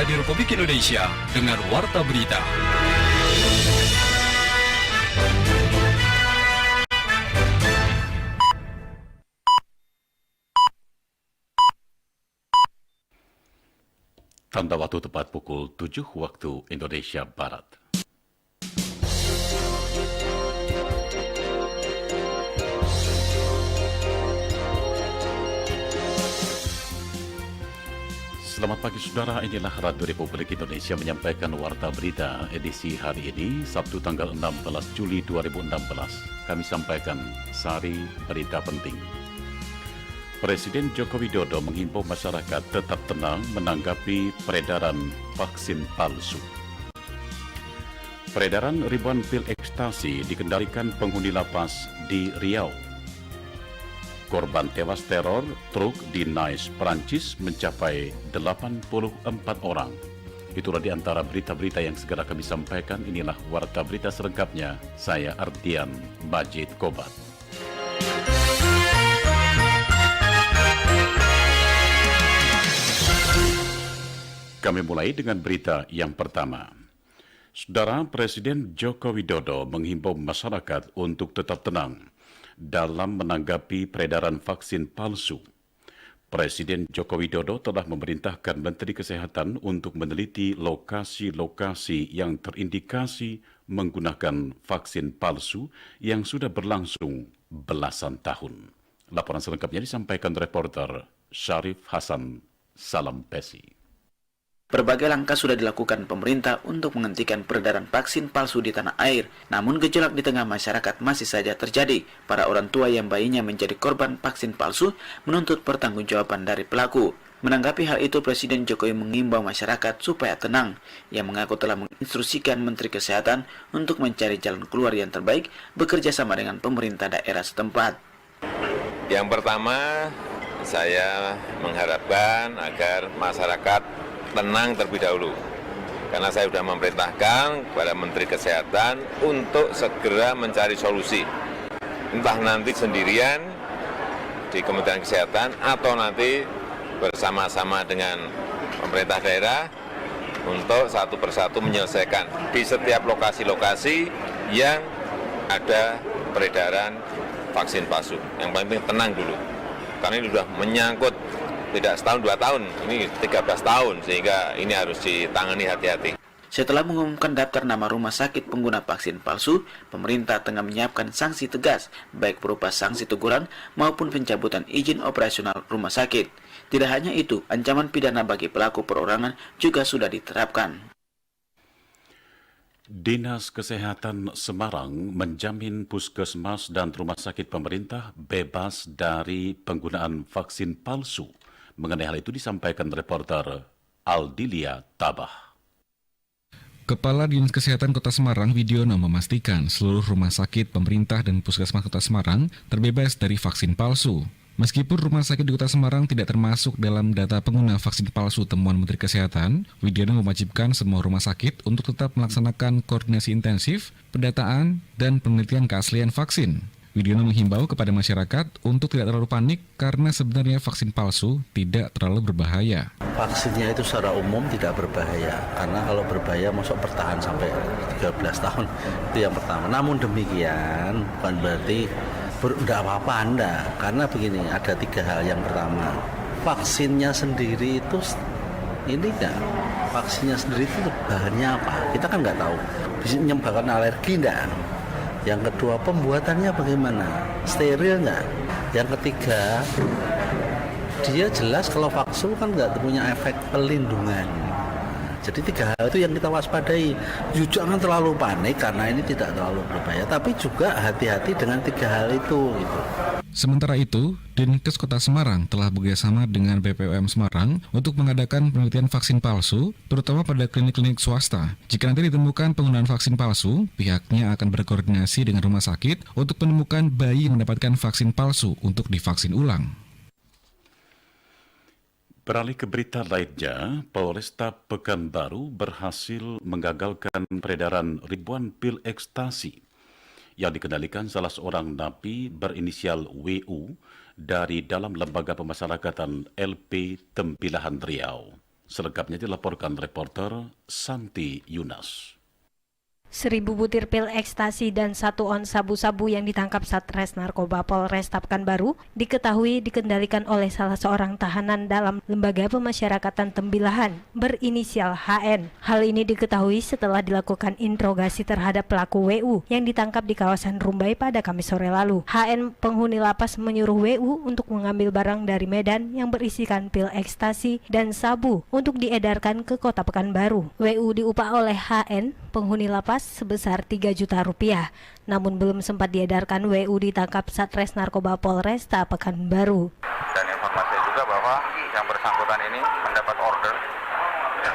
berita di Republik Indonesia dengan Warta Berita. Tanda waktu tepat pukul 7 waktu Indonesia Barat. Selamat pagi saudara, inilah Radio Republik Indonesia menyampaikan Warta Berita edisi hari ini, Sabtu tanggal 16 Juli 2016. Kami sampaikan sari berita penting. Presiden Joko Widodo menghimbau masyarakat tetap tenang menanggapi peredaran vaksin palsu. Peredaran ribuan pil ekstasi dikendalikan penghuni lapas di Riau. Korban tewas teror truk di Nice, Perancis mencapai 84 orang. Itulah di antara berita-berita yang segera kami sampaikan. Inilah Warta Berita selengkapnya. Saya Ardian Majid Kobat. Kami mulai dengan berita yang pertama. Saudara, Presiden Joko Widodo menghimbau masyarakat untuk tetap tenang dalam menanggapi peredaran vaksin palsu. Presiden Joko Widodo telah memerintahkan Menteri Kesehatan untuk meneliti lokasi-lokasi yang terindikasi menggunakan vaksin palsu yang sudah berlangsung belasan tahun. Laporan selengkapnya disampaikan reporter Syarif Hasan, Salam Pesi. Berbagai langkah sudah dilakukan pemerintah untuk menghentikan peredaran vaksin palsu di tanah air. Namun gejolak di tengah masyarakat masih saja terjadi. Para orang tua yang bayinya menjadi korban vaksin palsu menuntut pertanggungjawaban dari pelaku. Menanggapi hal itu, Presiden Jokowi mengimbau masyarakat supaya tenang. Ia mengaku telah menginstruksikan Menteri Kesehatan untuk mencari jalan keluar yang terbaik bekerja sama dengan pemerintah daerah setempat. Yang pertama, saya mengharapkan agar masyarakat tenang terlebih dahulu, karena saya sudah memerintahkan kepada Menteri Kesehatan untuk segera mencari solusi, entah nanti sendirian di Kementerian Kesehatan atau nanti bersama-sama dengan pemerintah daerah untuk satu persatu menyelesaikan di setiap lokasi-lokasi yang ada peredaran vaksin palsu. Yang penting tenang dulu, karena ini sudah menyangkut tidak setahun 2 tahun, ini 13 tahun, sehingga ini harus ditangani hati-hati. Setelah mengumumkan daftar nama rumah sakit pengguna vaksin palsu, pemerintah tengah menyiapkan sanksi tegas, baik berupa sanksi teguran maupun pencabutan izin operasional rumah sakit. Tidak hanya itu, ancaman pidana bagi pelaku perorangan juga sudah diterapkan. Dinas Kesehatan Semarang menjamin puskesmas dan rumah sakit pemerintah bebas dari penggunaan vaksin palsu. Mengenai hal itu disampaikan reporter Aldilia Tabah. Kepala Dinas Kesehatan Kota Semarang, Widiono, memastikan seluruh rumah sakit pemerintah dan puskesmas Kota Semarang terbebas dari vaksin palsu. Meskipun rumah sakit di Kota Semarang tidak termasuk dalam data pengguna vaksin palsu temuan Menteri Kesehatan, Widiono mewajibkan semua rumah sakit untuk tetap melaksanakan koordinasi intensif, pendataan, dan penelitian keaslian vaksin. Widiono menghimbau kepada masyarakat untuk tidak terlalu panik karena sebenarnya vaksin palsu tidak terlalu berbahaya. Vaksinnya itu secara umum tidak berbahaya, karena kalau berbahaya masuk bertahan sampai 13 tahun, itu yang pertama. Namun demikian bukan berarti tidak apa-apa Anda, karena begini, ada 3 hal. Yang pertama, vaksinnya sendiri itu vaksinnya sendiri itu bahannya apa? Kita kan nggak tahu, bisa menyebabkan alergi enggak? Yang kedua, pembuatannya bagaimana? Steril nggak? Yang ketiga, dia jelas kalau palsu kan nggak punya efek pelindungan. Jadi 3 hal itu yang kita waspadai. Jangan terlalu panik karena ini tidak terlalu berbahaya, tapi juga hati-hati dengan 3 hal itu. Gitu. Sementara itu, Dinkes Kota Semarang telah bekerjasama dengan BPOM Semarang untuk mengadakan penelitian vaksin palsu, terutama pada klinik-klinik swasta. Jika nanti ditemukan penggunaan vaksin palsu, pihaknya akan berkoordinasi dengan rumah sakit untuk menemukan bayi yang mendapatkan vaksin palsu untuk divaksin ulang. Beralih ke berita lainnya, Polresta Pekanbaru berhasil menggagalkan peredaran ribuan pil ekstasi yang dikendalikan salah seorang napi berinisial WU dari dalam Lembaga Pemasyarakatan LP Tempilahan Riau. Selengkapnya dilaporkan reporter Santi Yunas. 1.000 butir pil ekstasi dan 1 on sabu-sabu yang ditangkap Satres Narkoba Polresta Pekanbaru diketahui dikendalikan oleh salah seorang tahanan dalam Lembaga Pemasyarakatan Tembilahan berinisial HN. Hal ini diketahui setelah dilakukan interogasi terhadap pelaku WU yang ditangkap di kawasan Rumbai pada Kamis sore lalu. HN, penghuni lapas, menyuruh WU untuk mengambil barang dari Medan yang berisikan pil ekstasi dan sabu untuk diedarkan ke Kota Pekanbaru. WU diupah oleh HN, penghuni lapas, sebesar 3 juta rupiah. Namun belum sempat diedarkan, WU ditangkap Satres Narkoba Polresta Pekanbaru. Dan informasi juga bahwa yang bersangkutan ini mendapat order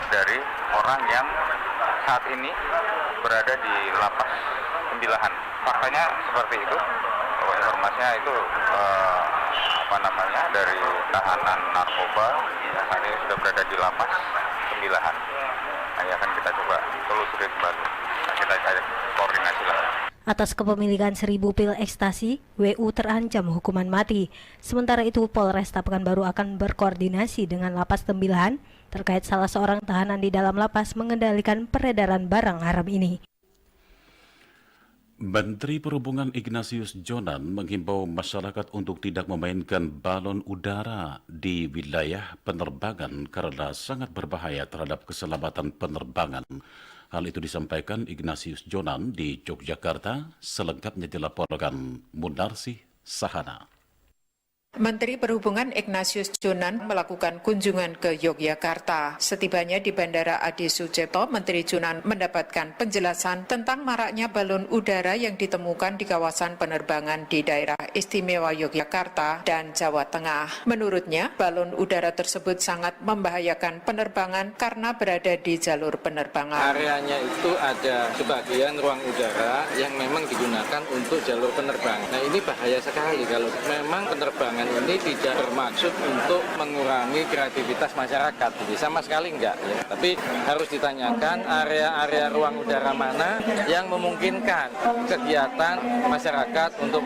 dari orang yang saat ini berada di lapas Tembilahan. Faktanya seperti itu. Bahwa informasinya itu dari tahanan narkoba yang saat ini sudah berada di lapas Tembilahan. Nah, akan kita coba telusuri kembali. Kita cari koordinasi lagi. Atas kepemilikan 1.000 pil ekstasi, WU terancam hukuman mati. Sementara itu, Polresta Pekanbaru akan berkoordinasi dengan Lapas Tembilahan terkait salah seorang tahanan di dalam lapas mengendalikan peredaran barang haram ini. Menteri Perhubungan Ignatius Jonan menghimbau masyarakat untuk tidak memainkan balon udara di wilayah penerbangan karena sangat berbahaya terhadap keselamatan penerbangan. Hal itu disampaikan Ignatius Jonan di Yogyakarta, selengkapnya dilaporkan Munarsi Sahana. Menteri Perhubungan Ignatius Jonan melakukan kunjungan ke Yogyakarta. Setibanya di Bandara Adi Sucipto, Menteri Jonan mendapatkan penjelasan tentang maraknya balon udara yang ditemukan di kawasan penerbangan di daerah istimewa Yogyakarta dan Jawa Tengah. Menurutnya, balon udara tersebut sangat membahayakan penerbangan karena berada di jalur penerbangan. Areanya itu ada sebagian ruang udara yang memang digunakan untuk jalur penerbangan. Nah, ini bahaya sekali kalau memang penerbangan ini tidak bermaksud untuk mengurangi kreativitas masyarakat. Jadi sama sekali enggak ya. Tapi harus ditanyakan area-area ruang udara mana yang memungkinkan kegiatan masyarakat untuk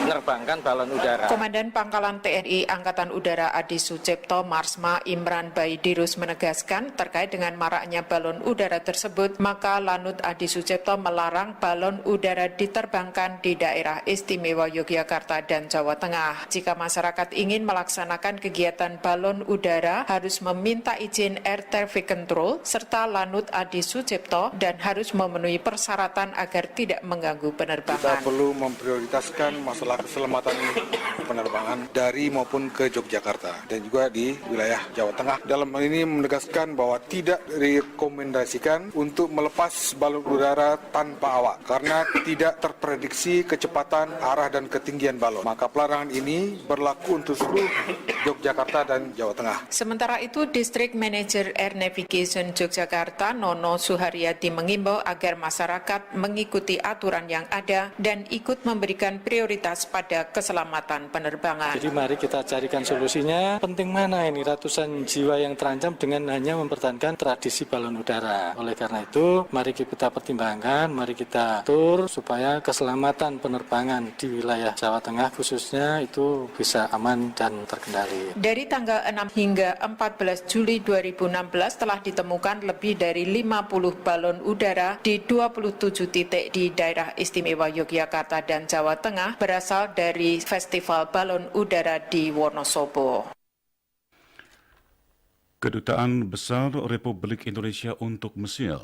menerbangkan balon udara. Komandan Pangkalan TNI Angkatan Udara Adi Sucipto Marsma Imran Baidirus menegaskan terkait dengan maraknya balon udara tersebut, maka Lanut Adi Sucipto melarang balon udara diterbangkan di daerah istimewa Yogyakarta dan Jawa Tengah. Jika masyarakat ingin melaksanakan kegiatan balon udara, harus meminta izin Air Traffic Control serta Lanut Adi Sucipto dan harus memenuhi persyaratan agar tidak mengganggu penerbangan. Kita perlu memprioritaskan masalah keselamatan penerbangan dari maupun ke Yogyakarta dan juga di wilayah Jawa Tengah. Dalam hal ini menegaskan bahwa tidak direkomendasikan untuk melepas balon udara tanpa awak karena tidak terprediksi kecepatan, arah dan ketinggian balon. Maka pelarangan ini berlaku untuk seluruh Yogyakarta dan Jawa Tengah. Sementara itu, District Manager Air Navigation Yogyakarta Nono Suharyati mengimbau agar masyarakat mengikuti aturan yang ada dan ikut memberikan prioritas pada keselamatan penerbangan. Jadi mari kita carikan solusinya. Penting mana ini ratusan jiwa yang terancam dengan hanya mempertahankan tradisi balon udara. Oleh karena itu, mari kita pertimbangkan, mari kita atur supaya keselamatan penerbangan di wilayah Jawa Tengah khususnya itu bisa aman dan terkendali. Dari tanggal 6 hingga 14 Juli 2016 telah ditemukan lebih dari 50 balon udara di 27 titik di daerah istimewa Yogyakarta dan Jawa Tengah berasal dari Festival Balon Udara di Wonosobo. Kedutaan Besar Republik Indonesia untuk Mesir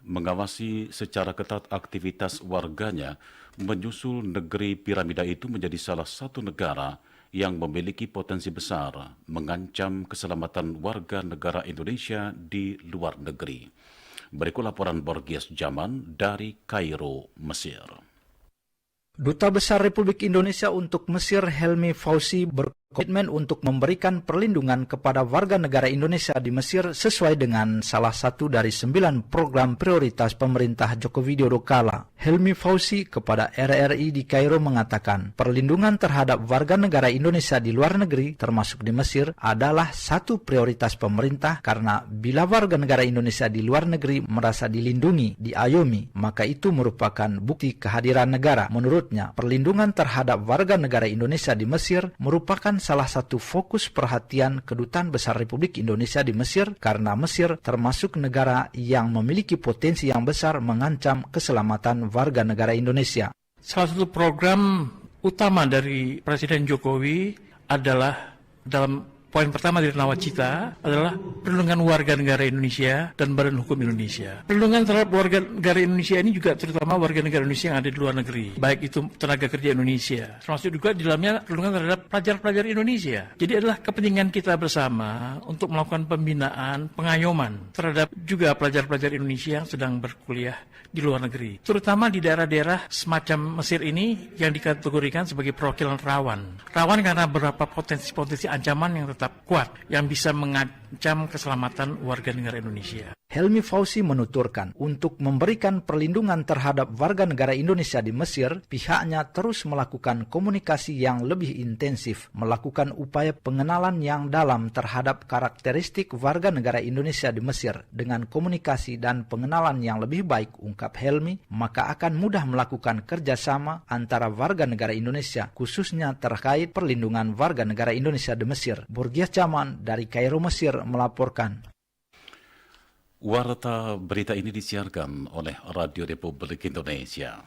mengawasi secara ketat aktivitas warganya menyusul negeri piramida itu menjadi salah satu negara yang memiliki potensi besar mengancam keselamatan warga negara Indonesia di luar negeri. Berikut laporan Borgias Jaman dari Kairo, Mesir. Duta Besar Republik Indonesia untuk Mesir Helmi Fauzi berkomitmen untuk memberikan perlindungan kepada warga negara Indonesia di Mesir sesuai dengan salah satu dari 9 program prioritas pemerintah Joko Widodo kala. Helmi Fauzi kepada RRI di Kairo mengatakan, perlindungan terhadap warga negara Indonesia di luar negeri termasuk di Mesir adalah satu prioritas pemerintah karena bila warga negara Indonesia di luar negeri merasa dilindungi, diayomi, maka itu merupakan bukti kehadiran negara. Menurutnya, perlindungan terhadap warga negara Indonesia di Mesir merupakan salah satu fokus perhatian Kedutaan Besar Republik Indonesia di Mesir karena Mesir termasuk negara yang memiliki potensi yang besar mengancam keselamatan warga negara Indonesia. Salah satu program utama dari Presiden Jokowi adalah dalam poin pertama dari Nawacita adalah perlindungan warga negara Indonesia dan Badan Hukum Indonesia. Perlindungan terhadap warga negara Indonesia ini juga terutama warga negara Indonesia yang ada di luar negeri, baik itu tenaga kerja Indonesia, termasuk juga di dalamnya perlindungan terhadap pelajar-pelajar Indonesia. Jadi adalah kepentingan kita bersama untuk melakukan pembinaan, pengayoman terhadap juga pelajar-pelajar Indonesia yang sedang berkuliah di luar negeri, terutama di daerah-daerah semacam Mesir ini yang dikategorikan sebagai perwakilan rawan. Rawan karena beberapa potensi-potensi ancaman yang tetap kuat yang bisa mengancam keselamatan warga negara Indonesia. Helmi Fauzi menuturkan, untuk memberikan perlindungan terhadap warga negara Indonesia di Mesir, pihaknya terus melakukan komunikasi yang lebih intensif, melakukan upaya pengenalan yang dalam terhadap karakteristik warga negara Indonesia di Mesir. Dengan komunikasi dan pengenalan yang lebih baik, ungkap Helmi, maka akan mudah melakukan kerjasama antara warga negara Indonesia, khususnya terkait perlindungan warga negara Indonesia di Mesir. Burgias Jaman dari Kairo, Mesir melaporkan. Warta berita ini disiarkan oleh Radio Republik Indonesia.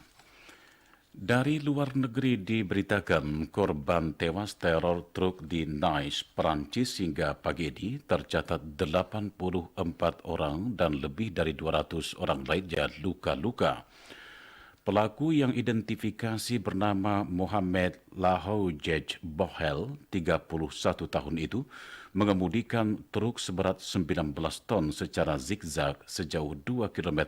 Dari luar negeri diberitakan korban tewas teror truk di Nice, Prancis hingga pagi ini tercatat 84 orang dan lebih dari 200 orang lainnya luka-luka. Pelaku yang identifikasi bernama Mohamed Lahoujej Bohel, 31 tahun itu, mengemudikan truk seberat 19 ton secara zigzag sejauh 2 km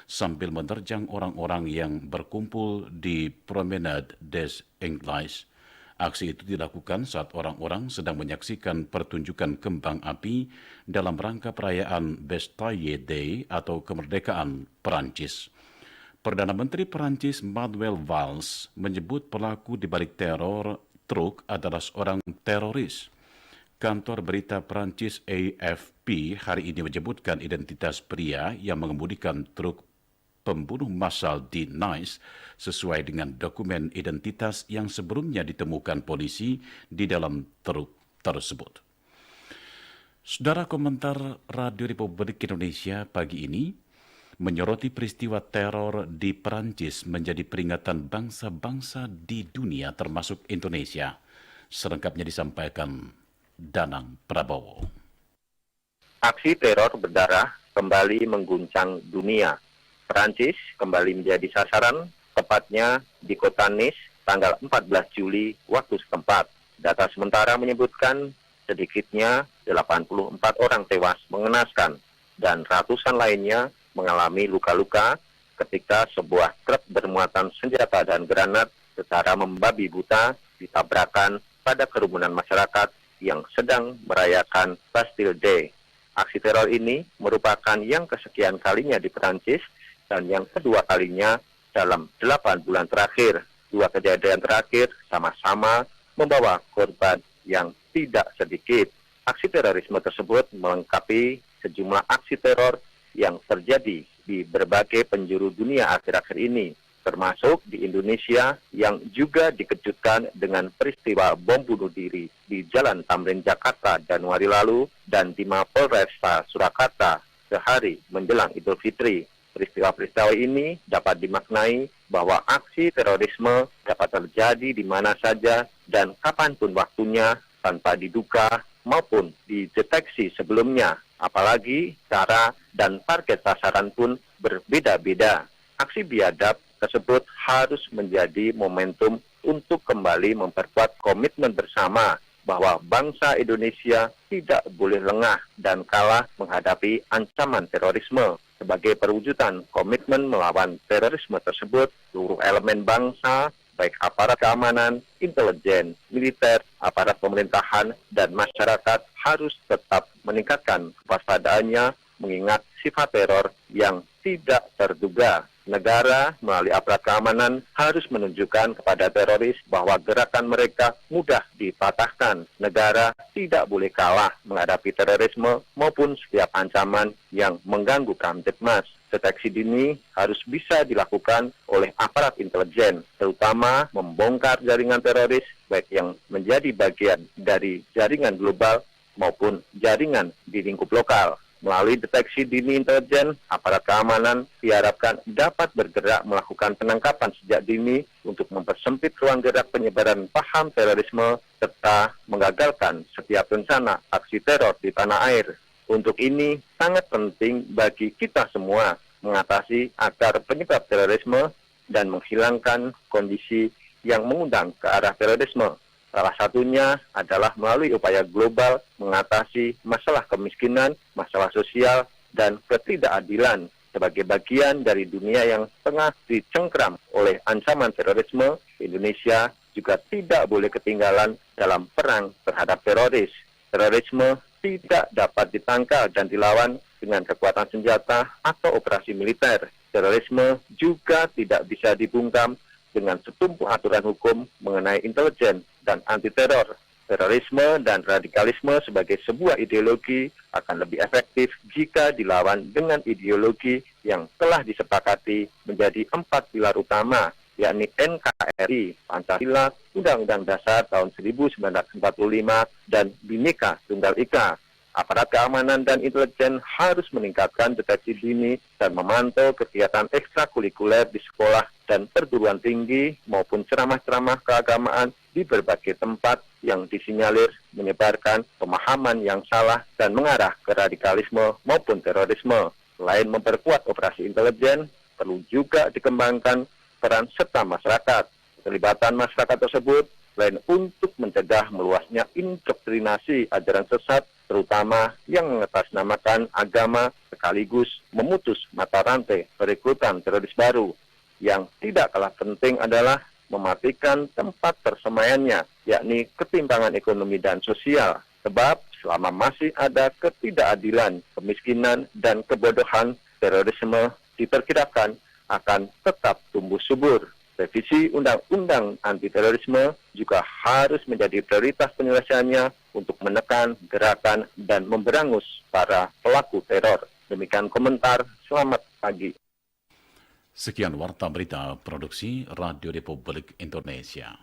sambil menerjang orang-orang yang berkumpul di Promenade des Anglais. Aksi itu dilakukan saat orang-orang sedang menyaksikan pertunjukan kembang api dalam rangka perayaan Bastille Day atau kemerdekaan Perancis. Perdana Menteri Perancis Manuel Valls menyebut pelaku di balik teror truk adalah seorang teroris. Kantor berita Perancis AFP hari ini menyebutkan identitas pria yang mengemudikan truk pembunuh massal di Nice sesuai dengan dokumen identitas yang sebelumnya ditemukan polisi di dalam truk tersebut. Saudara, komentar Radio Republik Indonesia pagi ini menyoroti peristiwa teror di Perancis menjadi peringatan bangsa-bangsa di dunia termasuk Indonesia. Selengkapnya disampaikan Danang Prabowo. Aksi teror berdarah kembali mengguncang dunia. Perancis kembali menjadi sasaran, tepatnya di kota Nice, tanggal 14 Juli waktu setempat. Data sementara menyebutkan sedikitnya 84 orang tewas mengenaskan dan ratusan lainnya mengalami luka-luka ketika sebuah truk bermuatan senjata dan granat secara membabi buta ditabrakan pada kerumunan masyarakat yang sedang merayakan Bastille Day. Aksi teror ini merupakan yang kesekian kalinya di Perancis dan yang kedua kalinya dalam 8 bulan terakhir. Dua kejadian terakhir sama-sama membawa korban yang tidak sedikit. Aksi terorisme tersebut melengkapi sejumlah aksi teror yang terjadi di berbagai penjuru dunia akhir-akhir ini, termasuk di Indonesia yang juga dikejutkan dengan peristiwa bom bunuh diri di Jalan Tamrin, Jakarta Januari lalu dan di Mapolresta Surakarta sehari menjelang Idul Fitri. Peristiwa-peristiwa ini dapat dimaknai bahwa aksi terorisme dapat terjadi di mana saja dan kapanpun waktunya tanpa diduga maupun dideteksi sebelumnya. Apalagi cara dan target sasaran pun berbeda-beda. Aksi biadab tersebut harus menjadi momentum untuk kembali memperkuat komitmen bersama bahwa bangsa Indonesia tidak boleh lengah dan kalah menghadapi ancaman terorisme. Sebagai perwujudan komitmen melawan terorisme tersebut, seluruh elemen bangsa, baik aparat keamanan, intelijen, militer, aparat pemerintahan, dan masyarakat harus tetap meningkatkan kewaspadaannya mengingat sifat teror yang tidak terduga. Negara melalui aparat keamanan harus menunjukkan kepada teroris bahwa gerakan mereka mudah dipatahkan. Negara tidak boleh kalah menghadapi terorisme maupun setiap ancaman yang mengganggu Kamtibmas. Deteksi dini harus bisa dilakukan oleh aparat intelijen, terutama membongkar jaringan teroris baik yang menjadi bagian dari jaringan global maupun jaringan di lingkup lokal. Melalui deteksi dini intelijen, aparat keamanan diharapkan dapat bergerak melakukan penangkapan sejak dini untuk mempersempit ruang gerak penyebaran paham terorisme serta menggagalkan setiap rencana aksi teror di tanah air. Untuk ini, sangat penting bagi kita semua mengatasi akar penyebab terorisme dan menghilangkan kondisi yang mengundang ke arah terorisme. Salah satunya adalah melalui upaya global mengatasi masalah kemiskinan, masalah sosial, dan ketidakadilan sebagai bagian dari dunia yang tengah dicengkram oleh ancaman terorisme. Indonesia juga tidak boleh ketinggalan dalam perang terhadap teroris. Terorisme tidak dapat ditangkal dan dilawan dengan kekuatan senjata atau operasi militer. Terorisme juga tidak bisa dibungkam dengan setumpuk aturan hukum mengenai intelijen dan anti-teror. Terorisme dan radikalisme sebagai sebuah ideologi akan lebih efektif jika dilawan dengan ideologi yang telah disepakati menjadi 4 pilar utama, yakni NKRI, Pancasila, Undang-Undang Dasar tahun 1945, dan Bhinneka Tunggal Ika. Aparat keamanan dan intelijen harus meningkatkan deteksi dini dan memantau kegiatan ekstrakurikuler di sekolah dan perguruan tinggi maupun ceramah-ceramah keagamaan di berbagai tempat yang disinyalir menyebarkan pemahaman yang salah dan mengarah ke radikalisme maupun terorisme. Selain memperkuat operasi intelijen, perlu juga dikembangkan peran serta masyarakat. Keterlibatan masyarakat tersebut selain untuk mencegah meluasnya indoktrinasi ajaran sesat, terutama yang mengatasnamakan agama sekaligus memutus mata rantai perekrutan teroris baru. Yang tidak kalah penting adalah mematikan tempat persemaiannya, yakni ketimpangan ekonomi dan sosial. Sebab selama masih ada ketidakadilan, kemiskinan, dan kebodohan, terorisme diperkirakan akan tetap tumbuh subur. Revisi Undang-Undang Anti-Terorisme juga harus menjadi prioritas penyelesaiannya untuk menekan gerakan dan memberangus para pelaku teror. Demikian komentar, selamat pagi. Sekian Warta Berita Produksi Radio Republik Indonesia.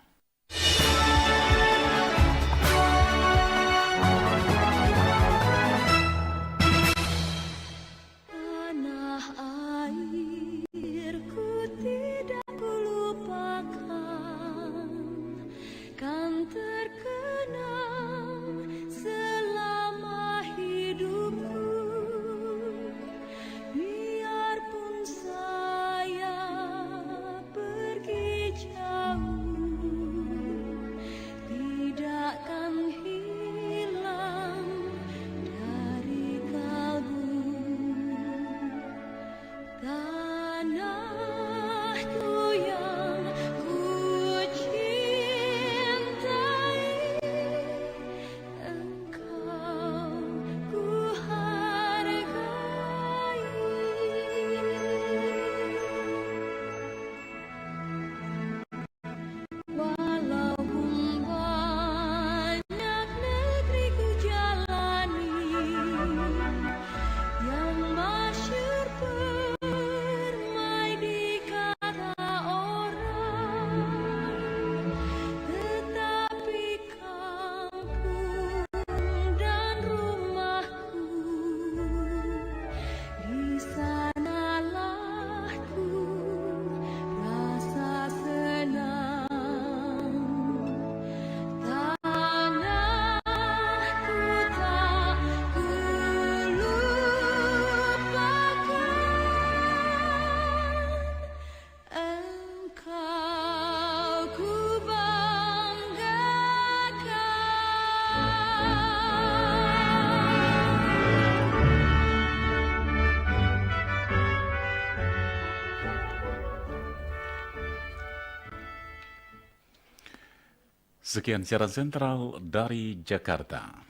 Sekian siaran sentral dari Jakarta.